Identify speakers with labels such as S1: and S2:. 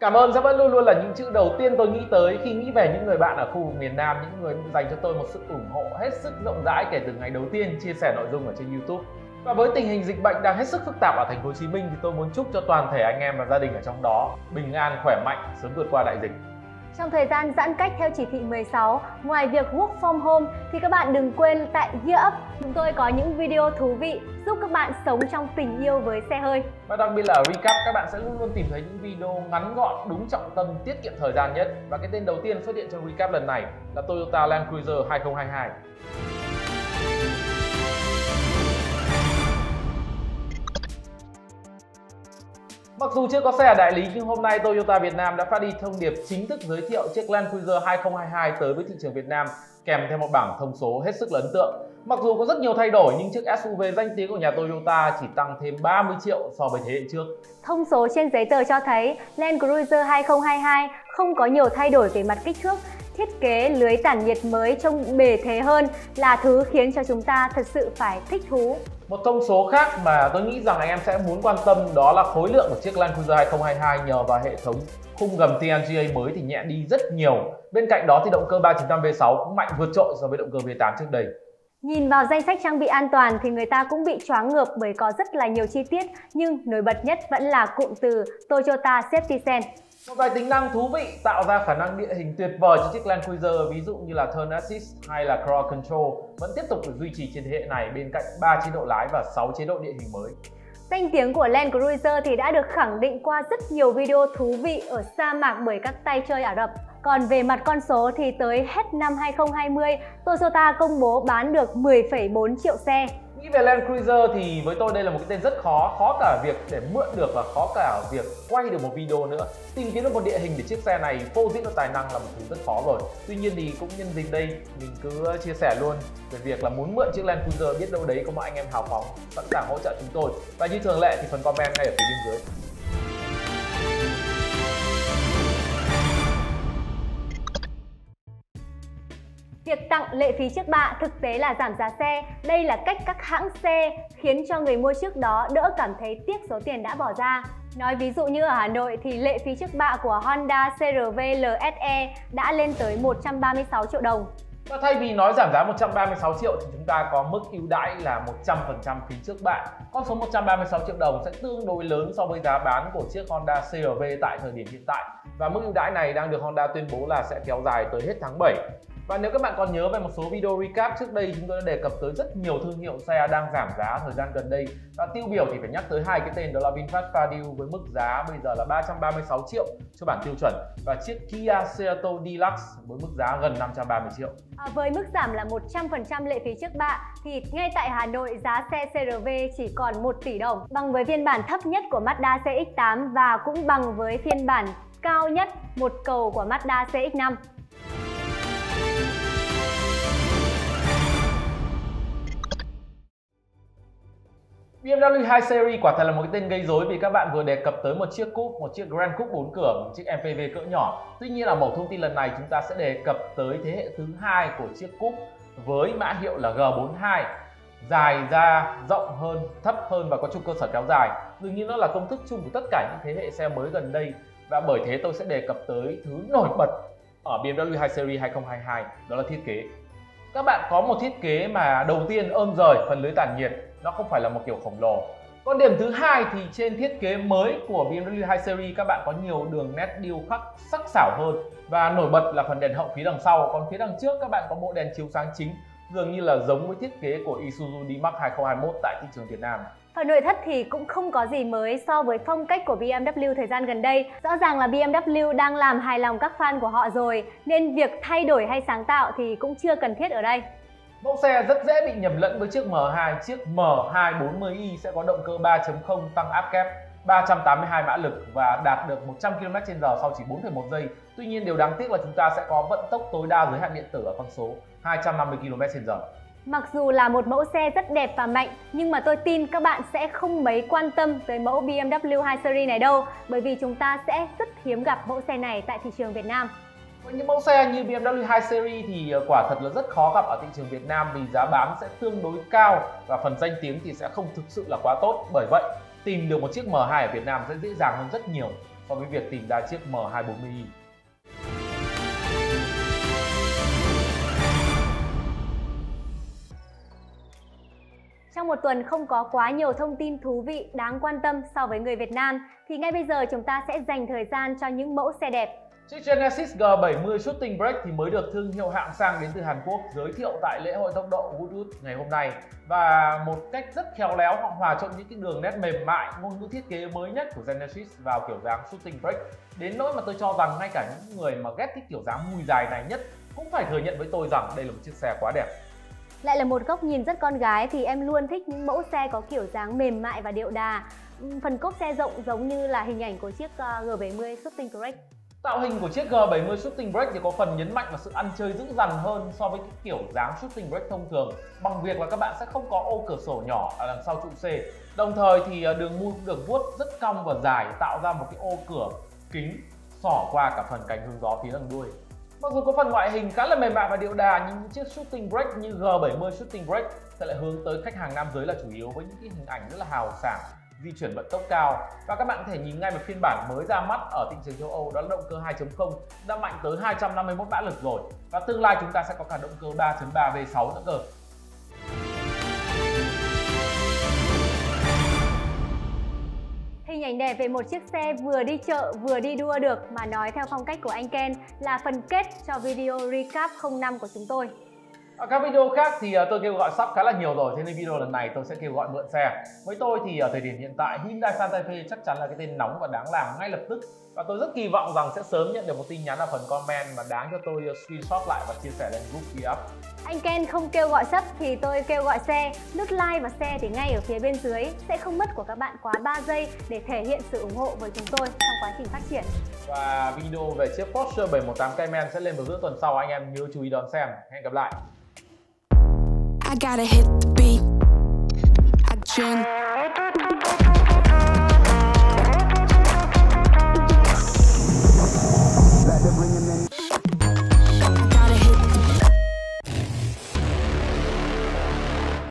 S1: Cảm ơn sẽ vẫn luôn luôn là những chữ đầu tiên tôi nghĩ tới khi nghĩ về những người bạn ở khu vực miền Nam, những người dành cho tôi một sự ủng hộ hết sức rộng rãi kể từ ngày đầu tiên chia sẻ nội dung ở trên YouTube. Và với tình hình dịch bệnh đang hết sức phức tạp ở thành phố Hồ Chí Minh thì tôi muốn chúc cho toàn thể anh em và gia đình ở trong đó bình an, khỏe mạnh, sớm vượt qua đại dịch.
S2: Trong thời gian giãn cách theo chỉ thị 16, ngoài việc work from home thì các bạn đừng quên tại Gear Up chúng tôi có những video thú vị giúp các bạn sống trong tình yêu với xe hơi.
S1: Và đặc biệt là recap, các bạn sẽ luôn luôn tìm thấy những video ngắn gọn, đúng trọng tâm, tiết kiệm thời gian nhất. Và cái tên đầu tiên xuất hiện trong recap lần này là Toyota Land Cruiser 2022. Mặc dù chưa có xe ở đại lý nhưng hôm nay Toyota Việt Nam đã phát đi thông điệp chính thức giới thiệu chiếc Land Cruiser 2022 tới với thị trường Việt Nam kèm theo một bảng thông số hết sức là ấn tượng. Mặc dù có rất nhiều thay đổi nhưng chiếc SUV danh tiếng của nhà Toyota chỉ tăng thêm 30 triệu so với thế hệ trước.
S2: Thông số trên giấy tờ cho thấy Land Cruiser 2022 không có nhiều thay đổi về mặt kích thước. Thiết kế lưới tản nhiệt mới trông bề thế hơn là thứ khiến cho chúng ta thật sự phải thích thú.
S1: Một thông số khác mà tôi nghĩ rằng anh em sẽ muốn quan tâm đó là khối lượng của chiếc Land Cruiser 2022 nhờ vào hệ thống khung gầm TNGA mới thì nhẹ đi rất nhiều. Bên cạnh đó thì động cơ 3.5 V6 cũng mạnh vượt trội so với động cơ V8 trước đây.
S2: Nhìn vào danh sách trang bị an toàn thì người ta cũng bị choáng ngợp bởi có rất là nhiều chi tiết, nhưng nổi bật nhất vẫn là cụm từ Toyota Safety Sense.
S1: Một vài tính năng thú vị tạo ra khả năng địa hình tuyệt vời cho chiếc Land Cruiser, ví dụ như là Turn Assist hay là Cruise Control vẫn tiếp tục được duy trì trên thế hệ này bên cạnh 3 chế độ lái và 6 chế độ địa hình mới.
S2: Danh tiếng của Land Cruiser thì đã được khẳng định qua rất nhiều video thú vị ở sa mạc bởi các tay chơi Ả Rập. Còn về mặt con số thì tới hết năm 2020, Toyota công bố bán được 10,4 triệu xe.
S1: Nghĩ về Land Cruiser thì với tôi đây là một cái tên rất khó cả việc để mượn được và khó cả việc quay được một video nữa. Tìm kiếm được một địa hình để chiếc xe này phô diễn được tài năng là một thứ rất khó rồi. Tuy nhiên thì cũng nhân dịp đây mình cứ chia sẻ luôn về việc là muốn mượn chiếc Land Cruiser, biết đâu đấy có một anh em hào phóng sẵn sàng hỗ trợ chúng tôi. Và như thường lệ thì phần comment ngay ở phía bên dưới.
S2: Việc tặng lệ phí trước bạ thực tế là giảm giá xe. Đây là cách các hãng xe khiến cho người mua trước đó đỡ cảm thấy tiếc số tiền đã bỏ ra. Nói ví dụ như ở Hà Nội thì lệ phí trước bạ của Honda CR-V LSE đã lên tới 136 triệu đồng.
S1: Và thay vì nói giảm giá 136 triệu thì chúng ta có mức ưu đãi là 100% phí trước bạ. Con số 136 triệu đồng sẽ tương đối lớn so với giá bán của chiếc Honda CR-V tại thời điểm hiện tại. Và mức ưu đãi này đang được Honda tuyên bố là sẽ kéo dài tới hết tháng 7. Và nếu các bạn còn nhớ về một số video recap trước đây, chúng tôi đã đề cập tới rất nhiều thương hiệu xe đang giảm giá thời gian gần đây. Và tiêu biểu thì phải nhắc tới hai cái tên đó là VinFast Fadil với mức giá bây giờ là 336 triệu cho bản tiêu chuẩn và chiếc Kia Cerato Deluxe với mức giá gần 530 triệu.
S2: Với mức giảm là 100% lệ phí trước bạ thì ngay tại Hà Nội giá xe CR-V chỉ còn 1 tỷ đồng, bằng với phiên bản thấp nhất của Mazda CX-8 và cũng bằng với phiên bản cao nhất một cầu của Mazda CX-5.
S1: BMW 2 Series quả thật là một cái tên gây rối vì các bạn vừa đề cập tới một chiếc Coupe, một chiếc Grand Coupe 4 cửa, một chiếc MPV cỡ nhỏ. Tuy nhiên là mẫu thông tin lần này chúng ta sẽ đề cập tới thế hệ thứ hai của chiếc Coupe với mã hiệu là G42, dài ra, rộng hơn, thấp hơn và có trục cơ sở kéo dài. Dường như nó là công thức chung của tất cả những thế hệ xe mới gần đây và bởi thế tôi sẽ đề cập tới thứ nổi bật ở BMW 2 Series 2022 đó là thiết kế. Các bạn có một thiết kế mà đầu tiên ôm rời phần lưới tản nhiệt, nó không phải là một kiểu khổng lồ. Còn điểm thứ hai thì trên thiết kế mới của BMW 2 Series các bạn có nhiều đường nét điêu khắc sắc sảo hơn và nổi bật là phần đèn hậu phía đằng sau, còn phía đằng trước các bạn có bộ đèn chiếu sáng chính dường như là giống với thiết kế của Isuzu D-Max 2021 tại thị trường Việt Nam.
S2: Phần nội thất thì cũng không có gì mới so với phong cách của BMW thời gian gần đây. Rõ ràng là BMW đang làm hài lòng các fan của họ rồi, nên việc thay đổi hay sáng tạo thì cũng chưa cần thiết ở đây.
S1: Mẫu xe rất dễ bị nhầm lẫn với chiếc M2. Chiếc M240i sẽ có động cơ 3.0 tăng áp kép 382 mã lực và đạt được 100 km/h sau chỉ 4,1 giây. Tuy nhiên điều đáng tiếc là chúng ta sẽ có vận tốc tối đa giới hạn điện tử ở con số 250 km/h.
S2: Mặc dù là một mẫu xe rất đẹp và mạnh, nhưng mà tôi tin các bạn sẽ không mấy quan tâm tới mẫu BMW 2 Series này đâu, bởi vì chúng ta sẽ rất hiếm gặp mẫu xe này tại thị trường Việt Nam.
S1: Với những mẫu xe như BMW 2 Series thì quả thật là rất khó gặp ở thị trường Việt Nam vì giá bán sẽ tương đối cao và phần danh tiếng thì sẽ không thực sự là quá tốt. Bởi vậy, tìm được một chiếc M2 ở Việt Nam sẽ dễ dàng hơn rất nhiều so với việc tìm ra chiếc M240i.
S2: Trong một tuần không có quá nhiều thông tin thú vị đáng quan tâm so với người Việt Nam thì ngay bây giờ chúng ta sẽ dành thời gian cho những mẫu xe đẹp.
S1: Chiếc Genesis G70 Shooting Brake thì mới được thương hiệu hạng sang đến từ Hàn Quốc giới thiệu tại lễ hội tốc độ Goodwood ngày hôm nay, và một cách rất khéo léo họ hòa trộn những cái đường nét mềm mại, ngôn ngữ thiết kế mới nhất của Genesis vào kiểu dáng Shooting Brake, đến nỗi mà tôi cho rằng ngay cả những người mà ghét cái kiểu dáng mùi dài này nhất cũng phải thừa nhận với tôi rằng đây là một chiếc xe quá đẹp.
S2: Lại là một góc nhìn rất con gái thì em luôn thích những mẫu xe có kiểu dáng mềm mại và điệu đà. Phần cốp xe rộng giống như là hình ảnh của chiếc G70 Shooting Brake.
S1: Tạo hình của chiếc G70 Shooting Brake thì có phần nhấn mạnh vào sự ăn chơi dữ dằn hơn so với cái kiểu dáng Shooting Brake thông thường, bằng việc là các bạn sẽ không có ô cửa sổ nhỏ ở đằng sau trụ xe. Đồng thời thì đường mui cũng được vuốt rất cong và dài, tạo ra một cái ô cửa kính xỏ qua cả phần cánh hướng gió phía đằng đuôi. Mặc dù có phần ngoại hình khá là mềm mại và điệu đà, nhưng những chiếc Shooting Brake như G70 Shooting Brake sẽ lại hướng tới khách hàng nam giới là chủ yếu, với những cái hình ảnh rất là hào sảng, di chuyển vận tốc cao. Và các bạn có thể nhìn ngay một phiên bản mới ra mắt ở thị trường châu Âu, đó là động cơ 2.0 đã mạnh tới 251 mã lực rồi, và tương lai chúng ta sẽ có cả động cơ 3.3 V6 nữa cơ.
S2: Hình ảnh đẹp về một chiếc xe vừa đi chợ vừa đi đua được mà nói theo phong cách của anh Ken là phần kết cho video recap 05 của chúng tôi.
S1: Ở các video khác thì tôi kêu gọi sub khá là nhiều rồi, thế nên video lần này tôi sẽ kêu gọi mượn xe. Với tôi thì ở thời điểm hiện tại Hyundai Santa Fe chắc chắn là cái tên nóng và đáng làm ngay lập tức, và tôi rất kỳ vọng rằng sẽ sớm nhận được một tin nhắn ở phần comment mà đáng cho tôi screenshot lại và chia sẻ lên group GearUp.
S2: Anh Ken không kêu gọi sub thì tôi kêu gọi xe. Nút like và share thì ngay ở phía bên dưới. Sẽ không mất của các bạn quá 3 giây để thể hiện sự ủng hộ với chúng tôi trong quá trình phát triển.
S1: Và video về chiếc Porsche 718 Cayman sẽ lên vào giữa tuần sau, anh em nhớ chú ý đón xem. Hẹn gặp lại.
S3: I gotta hit the beat. I dream. Better bring him in.